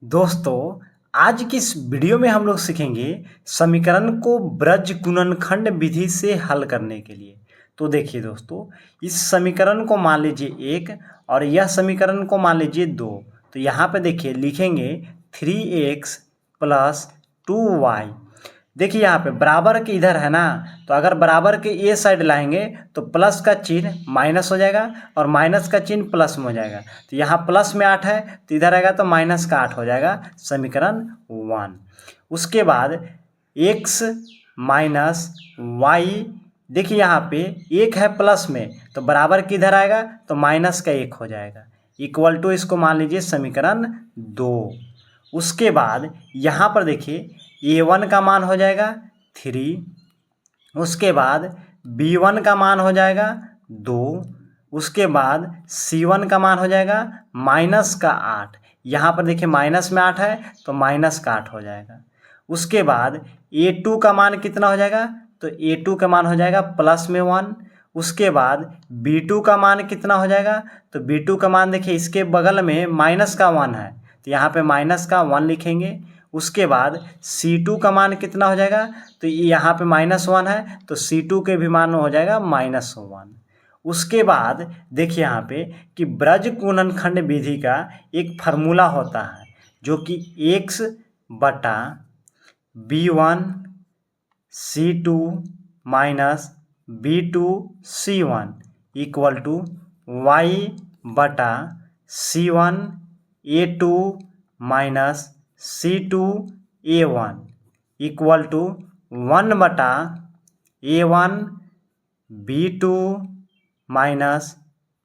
दोस्तों, आज की इस वीडियो में हम लोग सीखेंगे समीकरण को ब्रज गुणनखंड विधि से हल करने के लिए। तो देखिए दोस्तों, इस समीकरण को मान लीजिए 1 और यह समीकरण को मान लीजिए 2। तो यहाँ पे देखिए लिखेंगे 3x प्लस 2y। देखिए यहाँ पे बराबर के इधर है ना, तो अगर बराबर के ए साइड लाएंगे तो प्लस का चिन्ह माइनस हो जाएगा और माइनस का चिन्ह प्लस में हो जाएगा। तो यहाँ प्लस में 8 है तो इधर आएगा तो माइनस का 8 हो जाएगा, समीकरण 1। उसके बाद x माइनस वाई, देखिए यहाँ पे 1 है प्लस में तो बराबर के इधर आएगा तो माइनस का 1 हो जाएगा, इक्वल टू इसको मान लीजिए समीकरण 2। उसके बाद यहाँ पर देखिए a1 का मान हो जाएगा 3, उसके बाद b1 का मान हो जाएगा 2, उसके बाद c1 का मान हो जाएगा माइनस का 8। यहाँ पर देखिए माइनस में 8 है तो माइनस का 8 हो जाएगा। उसके बाद a2 का मान कितना हो जाएगा, तो a2 का मान हो जाएगा प्लस में 1। उसके बाद b2 का मान कितना हो जाएगा, तो b2 का मान देखिए इसके बगल में माइनस का 1 है तो यहाँ पे माइनस का 1 लिखेंगे। उसके बाद C2 का मान कितना हो जाएगा, तो यहाँ पे -1 है तो C2 के भी मान हो जाएगा -1। उसके बाद देखिए यहाँ पे कि ब्रज गुणनखंड विधि का एक फार्मूला होता है जो कि x बटा b1 C2 minus b2 C1 equal to y बटा C1 A2 minus C2 A1 equal to 1 बटा A1 B2 minus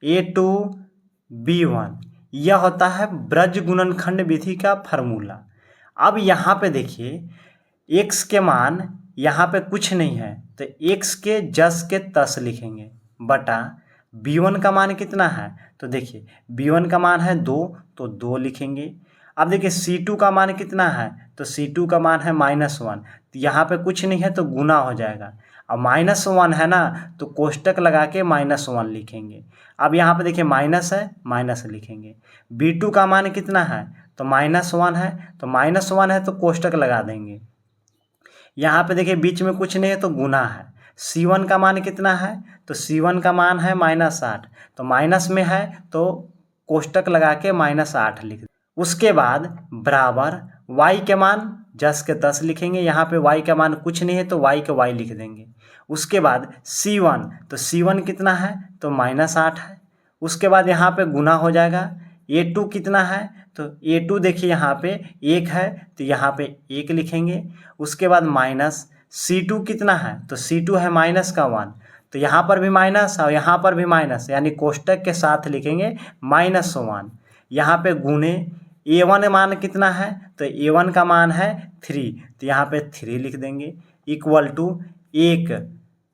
A2 B1। यह होता है ब्रज गुणनखंड विधि का फार्मूला। अब यहाँ पे देखिए x के मान यहाँ पे कुछ नहीं है तो x के जस के तस लिखेंगे बटा b1 का मान कितना है, तो देखिए b1 का मान है 2 तो 2 लिखेंगे। अब देखिए C2 का मान कितना है, तो C2 का मान है -1 तो यहाँ पे कुछ नहीं है तो गुना हो जाएगा। अब -1 है ना तो कोष्टक लगा के -1 लिखेंगे। अब यहाँ पे देखिए माइनस है, माइनस लिखेंगे। B2 का मान कितना है, तो -1 है तो -1 है तो कोष्टक लगा देंगे। यहाँ पे देखिए बीच में कुछ नहीं है तो गुना है। C1 का मान कितना है, तो C1 का मान है -8 तो माइनस में है तो कोष्टक लगा के -8 लिख। उसके बाद बराबर y के मान जस के तस लिखेंगे। यहाँ पे y का मान कुछ नहीं है तो y के y लिख देंगे। उसके बाद C1, तो C1 कितना है, तो -8 है। उसके बाद यहाँ पे गुना हो जाएगा। A2 कितना है, तो A2 देखिए यहाँ पे 1 है तो यहाँ पे 1 लिखेंगे। उसके बाद माइनस C2 कितना है, तो C2 है -1 तो यहाँ पर भी माइनस और यहाँ पर भी माइनस, यानी कोष्टक के साथ लिखेंगे -1। यहाँ पे गुने A1 मान कितना है, तो A1 का मान है 3 तो यहाँ पे 3 लिख देंगे इक्वल टू 1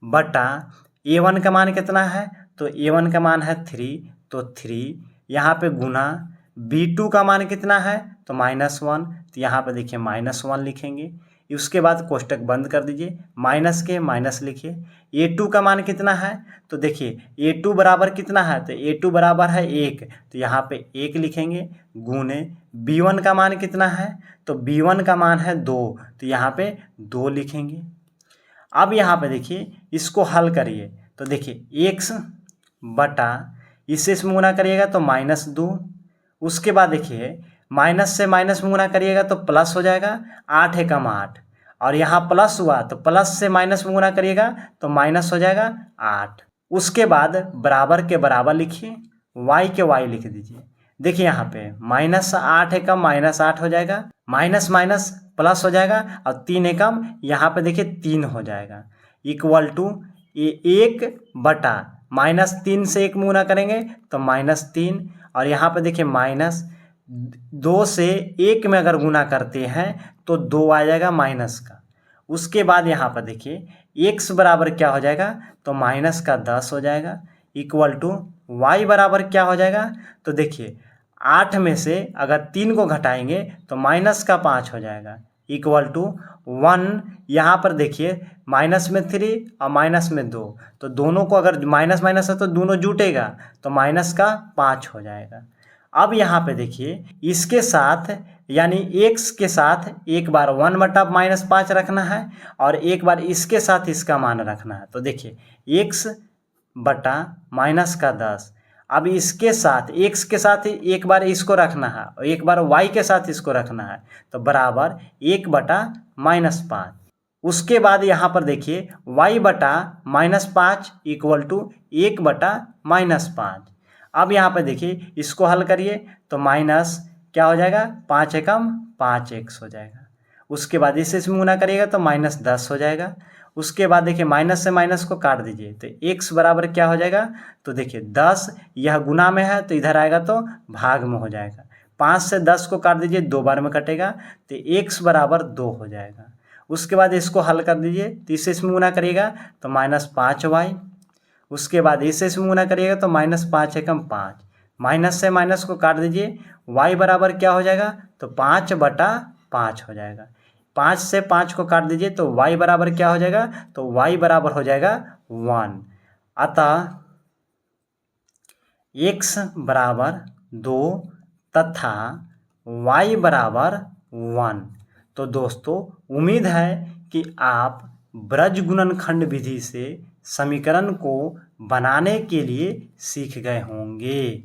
बटा A1 का मान कितना है, तो A1 का मान है 3 तो 3 यहाँ पे गुना B2 का मान कितना है, तो -1 तो यहाँ पे देखिए -1 लिखेंगे। उसके बाद कोष्टक बंद कर दीजिए, माइनस के माइनस लिखिए। A2 का मान कितना है, तो देखिए A2 बराबर कितना है, तो A2 बराबर है 1 तो यहाँ पे 1 लिखेंगे गुने B1 का मान कितना है, तो B1 का मान है 2 तो यहाँ पे 2 लिखेंगे। अब यहाँ पे देखिए इसको हल करिए तो देखिए x बटा इससे इसमें गुना करिएगा तो -2। उसके बाद देखिए माइनस से माइनस में गुना करिएगा तो प्लस हो जाएगा, 8 एकम 8 और यहाँ प्लस हुआ तो प्लस से माइनस में गुना करिएगा तो माइनस हो जाएगा 8। उसके बाद बराबर के बराबर लिखिए, y के y लिख दीजिए। देखिए यहाँ पे -8 एकम -8 हो जाएगा, माइनस माइनस प्लस हो जाएगा और 3 एकम यहाँ पे देखिए 3 हो जाएगा इक्वल टू 1 बटा -3 से 1 में गुना करेंगे तो -3 और यहाँ पे देखिए -2 से 1 में अगर गुना करते हैं तो 2 आ जाएगा माइनस का। उसके बाद यहाँ पर देखिए x बराबर क्या हो जाएगा, तो -10 हो जाएगा इक्वल टू y बराबर क्या हो जाएगा, तो देखिए 8 में से अगर 3 को घटाएंगे तो -5 हो जाएगा इक्वल टू 1। यहाँ पर देखिए माइनस में 3 और माइनस में 2 तो दोनों को अगर माइनस माइनस है तो दोनों जुटेगा तो -5 हो जाएगा। अब यहाँ पे देखिए इसके साथ यानी x के साथ एक बार 1/-5 रखना है और एक बार इसके साथ इसका मान रखना है। तो देखिए x बटा माइनस का 10, अब इसके साथ x के साथ एक बार इसको रखना है और एक बार y के साथ इसको रखना है, तो बराबर 1/-5। उसके बाद यहाँ पर देखिए y/-5 इक्वल टू 1/-5। अब यहाँ पर देखिए इसको हल करिए तो माइनस क्या हो जाएगा, 5 एकम 5x हो जाएगा। उसके बाद इसे गुना करिएगा तो -10 हो जाएगा। उसके बाद देखिए माइनस से माइनस को काट दीजिए तो x बराबर क्या हो जाएगा, तो देखिए 10 यह गुना में है तो इधर आएगा तो भाग में हो जाएगा। 5 से 10 को काट दीजिए, 2 बार में कटेगा तो x बराबर 2 हो जाएगा। उसके बाद इसको हल कर दीजिए तो इसे इसमें गुना करिएगा तो -5y। उसके बाद इसे इसमें गुना करिएगा तो -5 एकम 5, माइनस से माइनस को काट दीजिए, y बराबर क्या हो जाएगा, तो 5/5 हो जाएगा। 5 से 5 को काट दीजिए तो y बराबर क्या हो जाएगा, तो y बराबर हो जाएगा 1। अतः x बराबर 2 तथा y बराबर 1। तो दोस्तों उम्मीद है कि आप ब्रज गुणनखंड विधि से समीकरण को बनाने के लिए सीख गए होंगे।